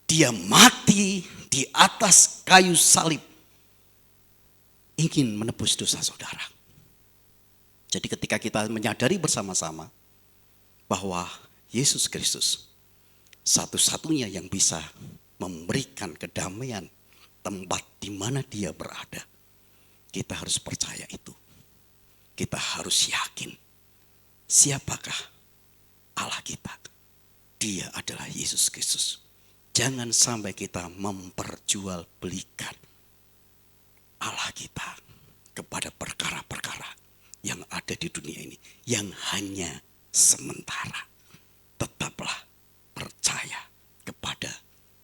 S3: Dia mati di atas kayu salib, ingin menebus dosa saudara. Jadi ketika kita menyadari bersama-sama bahwa Yesus Kristus satu-satunya yang bisa memberikan kedamaian tempat di mana dia berada, kita harus percaya itu. Kita harus yakin siapakah Allah kita. Dia adalah Yesus Kristus. Jangan sampai kita memperjualbelikan Allah kita kepada perkara-perkara yang ada di dunia ini, yang hanya sementara. Tetaplah percaya kepada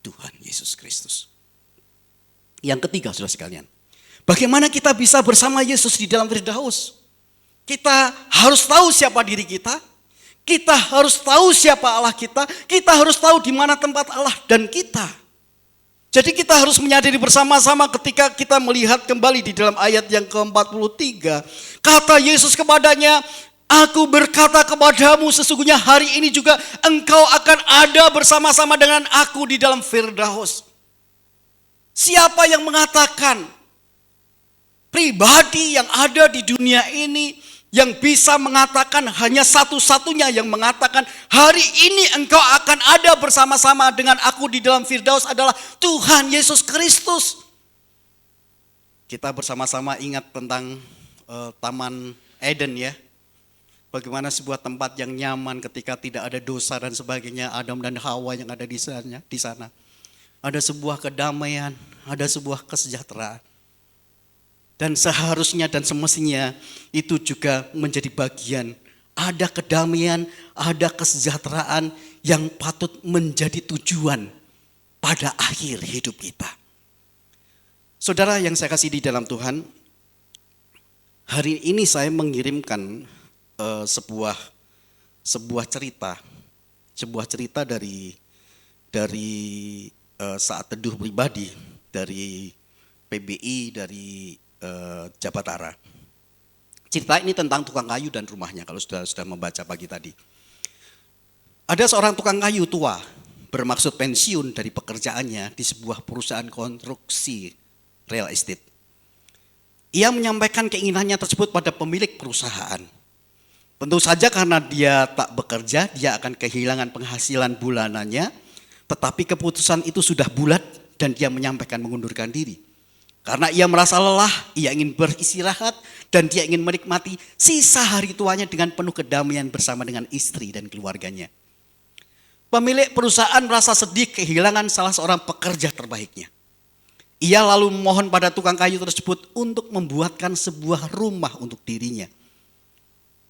S3: Tuhan Yesus Kristus. Yang ketiga, saudara sekalian, bagaimana kita bisa bersama Yesus di dalam Firdaus? Kita harus tahu siapa diri kita, kita harus tahu siapa Allah kita harus tahu di mana tempat Allah dan kita. Jadi kita harus menyadari bersama-sama ketika kita melihat kembali di dalam ayat yang ke-43. Kata Yesus kepadanya, aku berkata kepadamu sesungguhnya hari ini juga engkau akan ada bersama-sama dengan aku di dalam Firdaus. Siapa yang mengatakan pribadi yang ada di dunia ini yang bisa mengatakan, hanya satu-satunya yang mengatakan hari ini engkau akan ada bersama-sama dengan aku di dalam Firdaus adalah Tuhan Yesus Kristus. Kita bersama-sama ingat tentang Taman Eden ya. Bagaimana sebuah tempat yang nyaman ketika tidak ada dosa dan sebagainya, Adam dan Hawa yang ada di sana. Ada sebuah kedamaian, ada sebuah kesejahteraan. Dan seharusnya dan semestinya itu juga menjadi bagian. Ada kedamaian, ada kesejahteraan yang patut menjadi tujuan pada akhir hidup kita. Saudara yang saya kasih di dalam Tuhan, hari ini saya mengirimkan sebuah cerita dari saat teduh pribadi dari PBI dari Jabatara. Cerita ini tentang tukang kayu dan rumahnya, kalau sudah membaca pagi tadi. Ada seorang tukang kayu tua bermaksud pensiun dari pekerjaannya di sebuah perusahaan konstruksi real estate. Ia menyampaikan keinginannya tersebut pada pemilik perusahaan. Tentu saja karena dia tak bekerja, dia akan kehilangan penghasilan bulanannya, tetapi keputusan itu sudah bulat dan dia menyampaikan mengundurkan diri. Karena ia merasa lelah, ia ingin beristirahat dan dia ingin menikmati sisa hari tuanya dengan penuh kedamaian bersama dengan istri dan keluarganya. Pemilik perusahaan merasa sedih kehilangan salah seorang pekerja terbaiknya. Ia lalu memohon pada tukang kayu tersebut untuk membuatkan sebuah rumah untuk dirinya.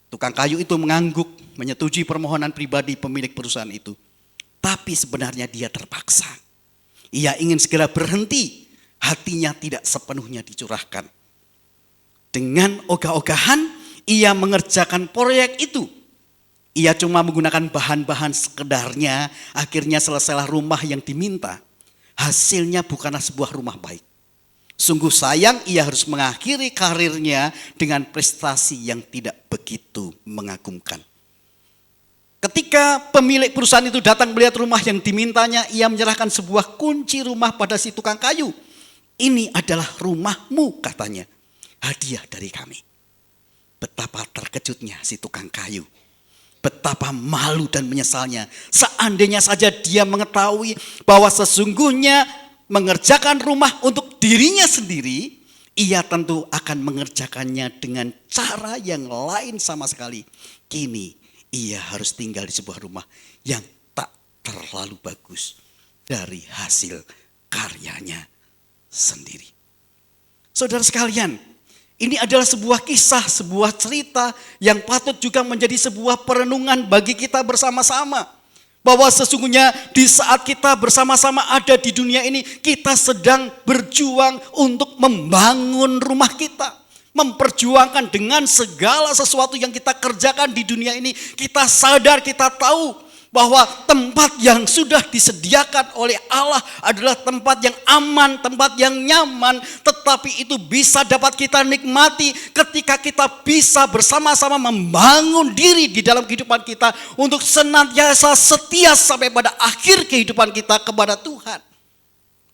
S3: Tukang kayu itu mengangguk, menyetujui permohonan pribadi pemilik perusahaan itu. Tapi sebenarnya dia terpaksa. Ia ingin segera berhenti. Hatinya tidak sepenuhnya dicurahkan. Dengan ogah-ogahan ia mengerjakan proyek itu. Ia cuma menggunakan bahan-bahan sekedarnya, akhirnya selesailah rumah yang diminta. Hasilnya bukanlah sebuah rumah baik. Sungguh sayang ia harus mengakhiri karirnya dengan prestasi yang tidak begitu mengagumkan. Ketika pemilik perusahaan itu datang melihat rumah yang dimintanya, ia menyerahkan sebuah kunci rumah pada si tukang kayu. Ini adalah rumahmu, katanya. Hadiah dari kami. Betapa terkejutnya si tukang kayu. Betapa malu dan menyesalnya. Seandainya saja dia mengetahui bahwa sesungguhnya mengerjakan rumah untuk dirinya sendiri, ia tentu akan mengerjakannya dengan cara yang lain sama sekali. Kini ia harus tinggal di sebuah rumah yang tak terlalu bagus dari hasil karyanya sendiri. Saudara sekalian, ini adalah sebuah kisah, sebuah cerita yang patut juga menjadi sebuah perenungan bagi kita bersama-sama. Bahwa sesungguhnya di saat kita bersama-sama ada di dunia ini, kita sedang berjuang untuk membangun rumah kita. Memperjuangkan dengan segala sesuatu yang kita kerjakan di dunia ini. Kita sadar, kita tahu bahwa tempat yang sudah disediakan oleh Allah adalah tempat yang aman, tempat yang nyaman, tetapi itu bisa dapat kita nikmati ketika kita bisa bersama-sama membangun diri di dalam kehidupan kita untuk senantiasa setia sampai pada akhir kehidupan kita kepada Tuhan.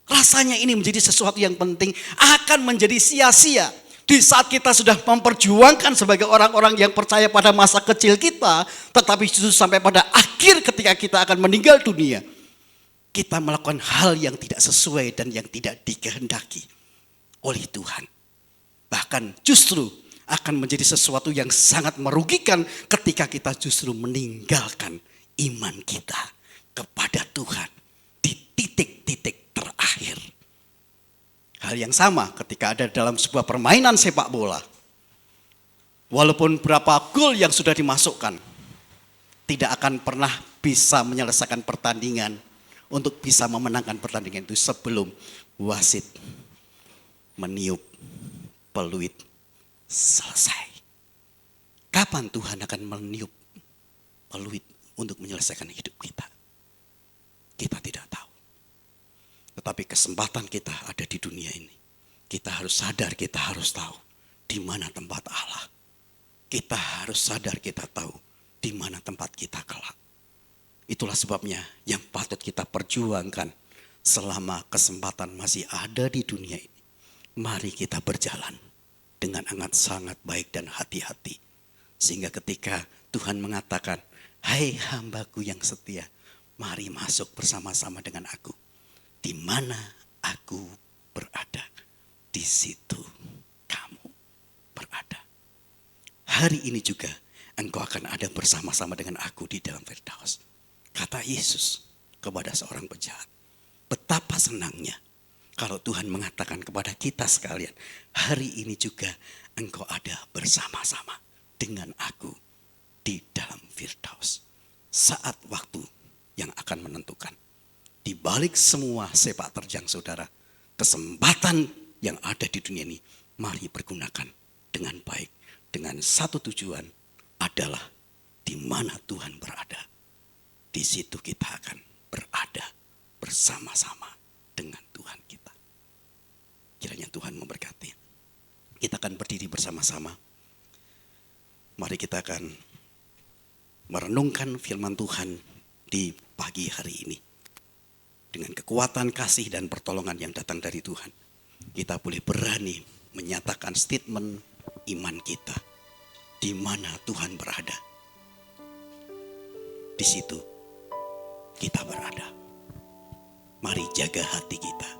S3: Rasanya ini menjadi sesuatu yang penting, akan menjadi sia-sia di saat kita sudah memperjuangkan sebagai orang-orang yang percaya pada masa kecil kita, tetapi justru sampai pada akhir ketika kita akan meninggal dunia, kita melakukan hal yang tidak sesuai dan yang tidak dikehendaki oleh Tuhan. Bahkan justru akan menjadi sesuatu yang sangat merugikan ketika kita justru meninggalkan iman kita kepada Tuhan di titik-titik terakhir. Hal yang sama ketika ada dalam sebuah permainan sepak bola. Walaupun berapa gol yang sudah dimasukkan, tidak akan pernah bisa menyelesaikan pertandingan untuk bisa memenangkan pertandingan itu sebelum wasit meniup peluit selesai. Kapan Tuhan akan meniup peluit untuk menyelesaikan hidup kita? Kita tidak tahu. Tetapi kesempatan kita ada di dunia ini. Kita harus sadar, kita harus tahu di mana tempat Allah. Kita harus sadar, kita tahu di mana tempat kita kelak. Itulah sebabnya yang patut kita perjuangkan selama kesempatan masih ada di dunia ini. Mari kita berjalan dengan sangat baik dan hati-hati. Sehingga ketika Tuhan mengatakan, hai hambaku yang setia, mari masuk bersama-sama dengan aku. Di mana aku berada, di situ kamu berada. Hari ini juga engkau akan ada bersama-sama dengan aku di dalam Firdaus. Kata Yesus kepada seorang penjahat. Betapa senangnya kalau Tuhan mengatakan kepada kita sekalian, hari ini juga engkau ada bersama-sama dengan aku di dalam Firdaus. Saat waktu yang akan menentukan. Di balik semua sepak terjang saudara, kesempatan yang ada di dunia ini, mari pergunakan dengan baik. Dengan satu tujuan adalah di mana Tuhan berada. Di situ kita akan berada bersama-sama dengan Tuhan kita. Kiranya Tuhan memberkati. Kita akan berdiri bersama-sama. Mari kita akan merenungkan firman Tuhan di pagi hari ini. Dengan kekuatan kasih dan pertolongan yang datang dari Tuhan, kita boleh berani menyatakan statement iman kita. Di mana Tuhan berada, di situ kita berada. Mari jaga hati kita,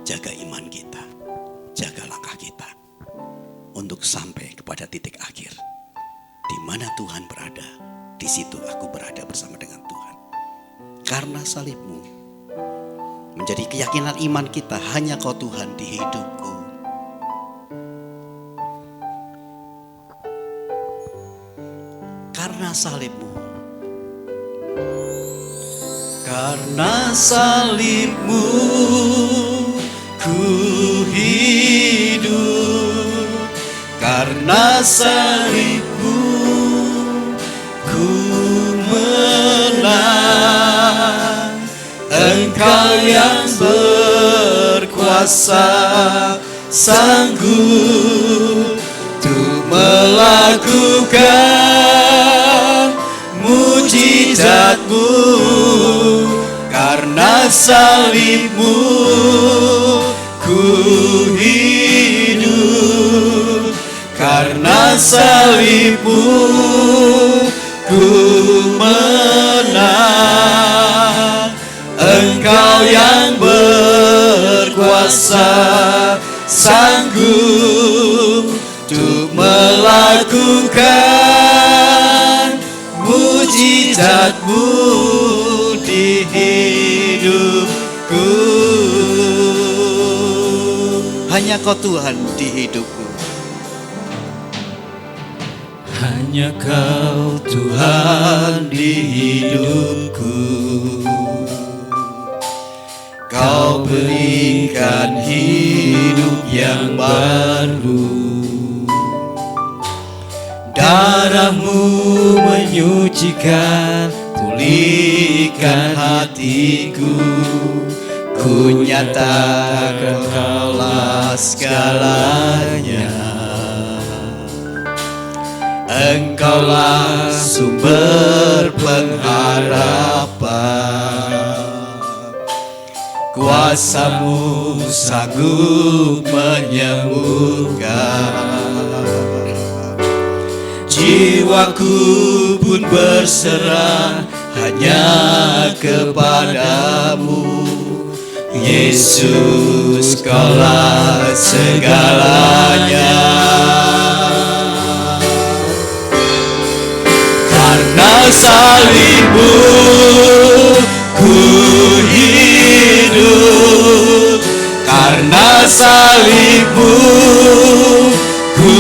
S3: jaga iman kita, jaga langkah kita untuk sampai kepada titik akhir. Di mana Tuhan berada, di situ aku berada bersama dengan Tuhan. Karena salibmu menjadi keyakinan iman kita, hanya Kau Tuhan di hidupku. Karena salibmu, karena salibmu ku hidup, karena salibmu ku menang. Engkau yang berkuasa sanggup untuk melakukan mujizatmu. Karena salibmu ku hidup, karena salibmu ku menang. Engkau yang berkuasa sanggup untuk melakukan mujizatmu di hidupku. Hanya Kau Tuhan di hidupku. Hanya Kau Tuhan di hidupku. Kau berikan hidup yang baru. Darah-Mu menyucikan, pulihkan hatiku. Ku nyatakan Kaulah segalanya. Engkaulah sumber pengharapan. Kuasa-Mu sanggup menyembuhkan. Jiwaku pun berserah hanya kepadamu. Yesus, Kaulah segalanya. Karena salibmu ku hidup, karena salibmu ku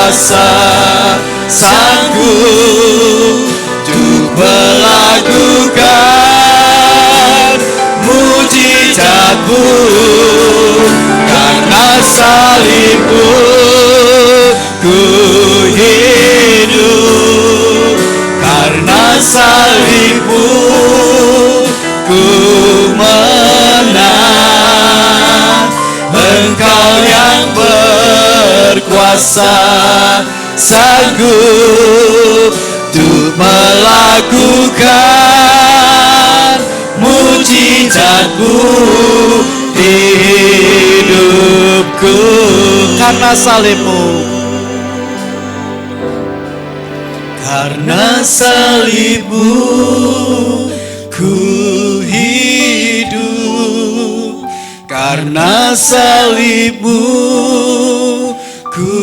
S3: berkuasa, sanggup untuk melakukan mujizat-Mu. Karena salib-Mu ku hidup, karena salib-Mu ku menang. Engkau yang berkuasa, sanggup untuk melakukan mujizat-Mu di hidupku. Karena salib-Mu, karena salib-Mu ku hidup, karena salib-Mu ku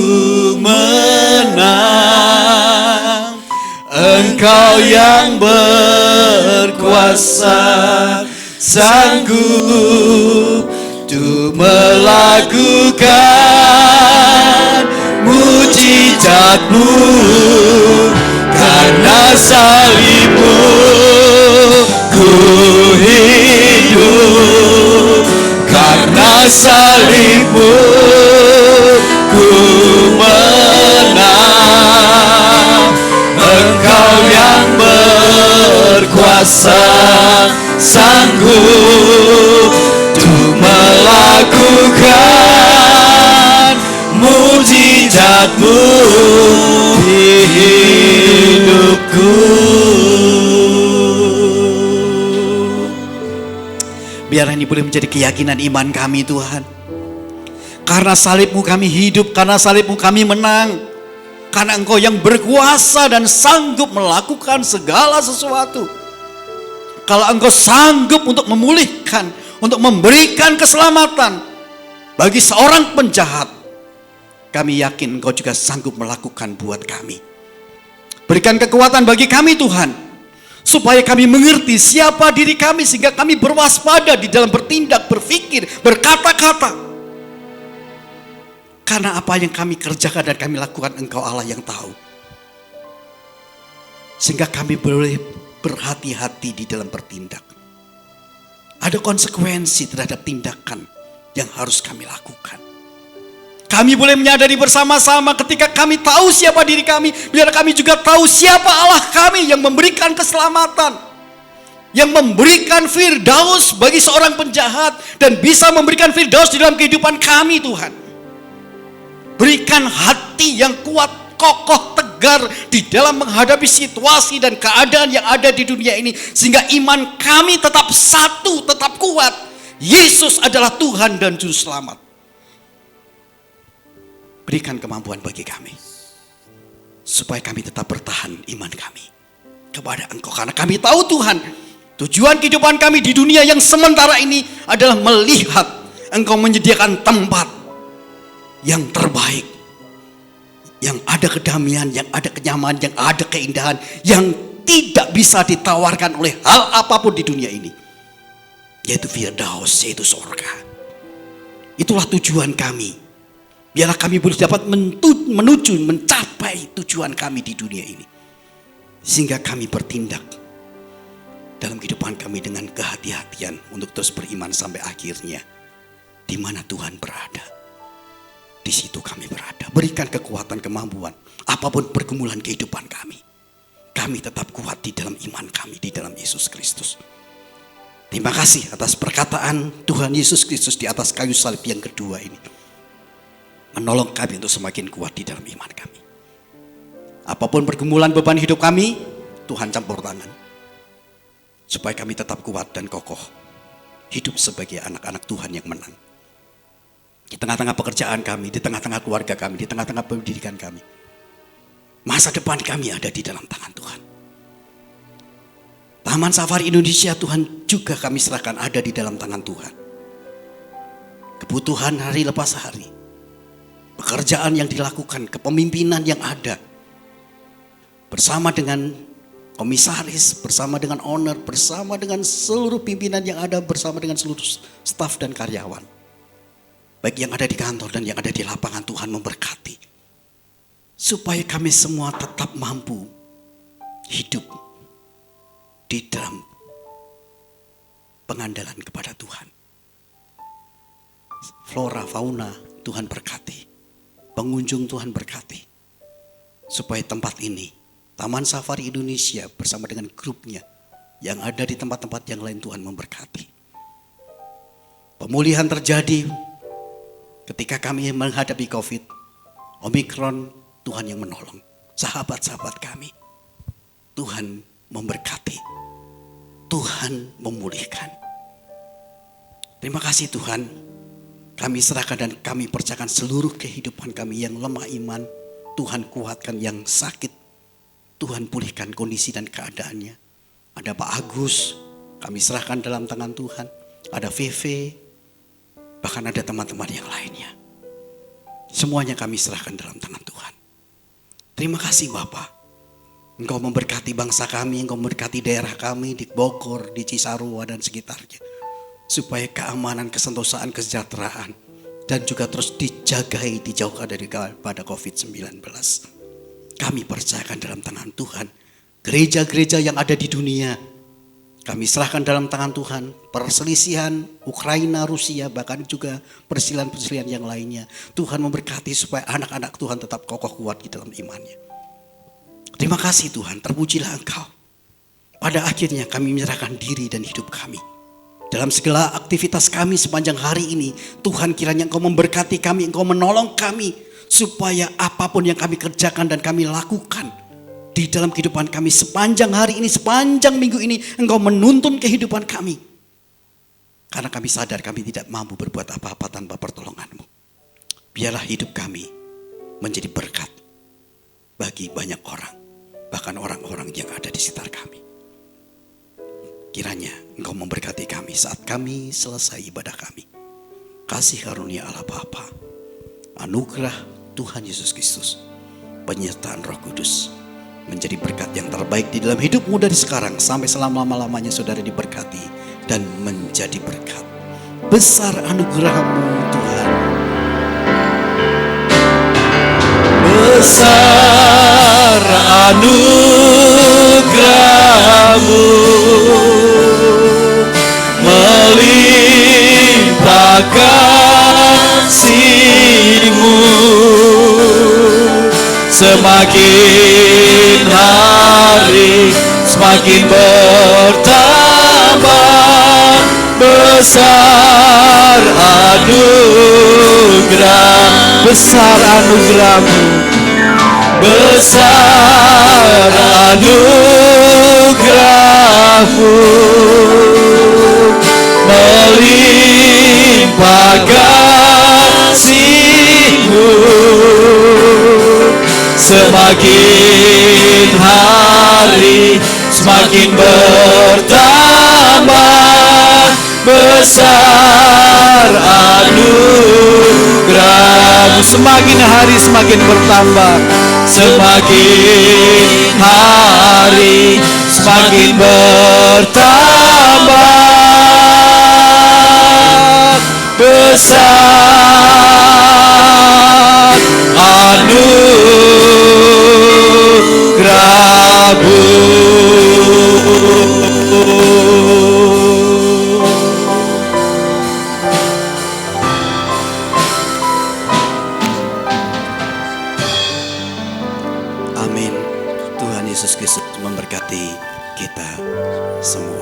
S3: menang. Engkau yang berkuasa, sanggup untuk melakukan mujizat-Mu. Karena salib-Mu ku hidup, karena salib-Mu ku menang. Engkau yang berkuasa, sanggup untuk melakukan mujizat-Mu di hidupku. Biar ini boleh menjadi keyakinan iman kami, Tuhan. Karena salib-Mu kami hidup, karena salib-Mu kami menang. Karena Engkau yang berkuasa dan sanggup melakukan segala sesuatu. Kalau Engkau sanggup untuk memulihkan, untuk memberikan keselamatan bagi seorang penjahat, kami yakin Engkau juga sanggup melakukan buat kami. Berikan kekuatan bagi kami, Tuhan, supaya kami mengerti siapa diri kami, sehingga kami berwaspada di dalam bertindak, berpikir, berkata-kata. Karena apa yang kami kerjakan dan kami lakukan, Engkau Allah yang tahu. Sehingga kami boleh berhati-hati di dalam bertindak. Ada konsekuensi terhadap tindakan yang harus kami lakukan. Kami boleh menyadari bersama-sama ketika kami tahu siapa diri kami, biar kami juga tahu siapa Allah kami yang memberikan keselamatan, yang memberikan firdaus bagi seorang penjahat, dan bisa memberikan firdaus di dalam kehidupan kami, Tuhan. Berikan hati yang kuat, kokoh, tegar di dalam menghadapi situasi dan keadaan yang ada di dunia ini, sehingga iman kami tetap satu, tetap kuat. Yesus adalah Tuhan dan Juru Selamat. Berikan kemampuan bagi kami, supaya kami tetap bertahan iman kami kepada Engkau. Karena kami tahu, Tuhan, tujuan kehidupan kami di dunia yang sementara ini adalah melihat Engkau menyediakan tempat yang terbaik, yang ada kedamaian, yang ada kenyamanan, yang ada keindahan, yang tidak bisa ditawarkan oleh hal apapun di dunia ini, yaitu firdaus, yaitu surga. Itulah tujuan kami. Biarlah kami boleh dapat menuju, mencapai tujuan kami di dunia ini, sehingga kami bertindak dalam kehidupan kami dengan kehati-hatian untuk terus beriman sampai akhirnya. Di mana Tuhan berada, di situ kami berada. Berikan kekuatan, kemampuan, apapun pergumulan kehidupan kami, kami tetap kuat di dalam iman kami di dalam Yesus Kristus. Terima kasih atas perkataan Tuhan Yesus Kristus di atas kayu salib yang kedua ini, menolong kami untuk semakin kuat di dalam iman kami. Apapun pergumulan beban hidup kami, Tuhan campur tangan, supaya kami tetap kuat dan kokoh, hidup sebagai anak-anak Tuhan yang menang. Di tengah-tengah pekerjaan kami, di tengah-tengah keluarga kami, di tengah-tengah pendidikan kami, masa depan kami ada di dalam tangan Tuhan. Taman Safari Indonesia, Tuhan, juga kami serahkan ada di dalam tangan Tuhan. Kebutuhan hari lepas hari, pekerjaan yang dilakukan, kepemimpinan yang ada, bersama dengan komisaris, bersama dengan owner, bersama dengan seluruh pimpinan yang ada, bersama dengan seluruh staf dan karyawan, baik yang ada di kantor dan yang ada di lapangan, Tuhan memberkati. supaya kami semua tetap mampu hidup di dalam pengandalan kepada Tuhan. Flora, fauna Tuhan berkati, pengunjung Tuhan berkati, supaya tempat ini, Taman Safari Indonesia bersama dengan grupnya yang ada di tempat-tempat yang lain, Tuhan memberkati. Pemulihan terjadi ketika kami menghadapi COVID, Omikron, Tuhan yang menolong. Sahabat-sahabat kami, Tuhan memberkati, Tuhan memulihkan. Terima kasih Tuhan, kami serahkan dan kami percayakan seluruh kehidupan kami yang lemah iman. Tuhan kuatkan yang sakit, Tuhan pulihkan kondisi dan keadaannya. Ada Pak Agus, kami serahkan dalam tangan Tuhan. Ada VV, bahkan ada teman-teman yang lainnya. Semuanya kami serahkan dalam tangan Tuhan. Terima kasih Bapak. Engkau memberkati bangsa kami, Engkau memberkati daerah kami di Bogor, di Cisarua dan sekitarnya. Supaya keamanan, kesentosaan, kesejahteraan dan juga terus dijagai, dijauhkan daripada COVID-19. Kami percayakan dalam tangan Tuhan. Gereja-gereja yang ada di dunia, kami serahkan dalam tangan Tuhan. Perselisihan Ukraina, Rusia, bahkan juga persilihan-persilihan yang lainnya. Tuhan memberkati supaya anak-anak Tuhan tetap kokoh kuat di dalam imannya. Terima kasih Tuhan, terpujilah Engkau. Pada akhirnya kami menyerahkan diri dan hidup kami. Dalam segala aktivitas kami sepanjang hari ini, Tuhan kiranya Engkau memberkati kami, Engkau menolong kami. Supaya apapun yang kami kerjakan dan kami lakukan di dalam kehidupan kami sepanjang hari ini, sepanjang minggu ini, Engkau menuntun kehidupan kami. Karena kami sadar kami tidak mampu berbuat apa-apa tanpa pertolongan-Mu. Biarlah hidup kami menjadi berkat bagi banyak orang, bahkan orang-orang yang ada di sekitar kami. Kiranya Engkau memberkati kami saat kami selesai ibadah kami. Kasih karunia Allah Bapa, anugerah Tuhan Yesus Kristus, penyertaan Roh Kudus menjadi berkat yang terbaik di dalam hidupmu dari sekarang sampai selama-lamanya. Saudara diberkati dan menjadi berkat. Besar anugerah-Mu Tuhan.
S2: Besar anugerah-Mu, melimpah kasih-Mu, semakin hari semakin bertambah. Besar anugerah, besar anugerah-Mu, besar anugerah-Mu, melimpah kasih-Mu, semakin hari semakin bertambah. Besar anugerah-Mu, semakin hari semakin bertambah. Semakin hari semakin bertambah. Besar anugerah-Mu.
S3: Amin. Tuhan Yesus Kristus memberkati kita semua.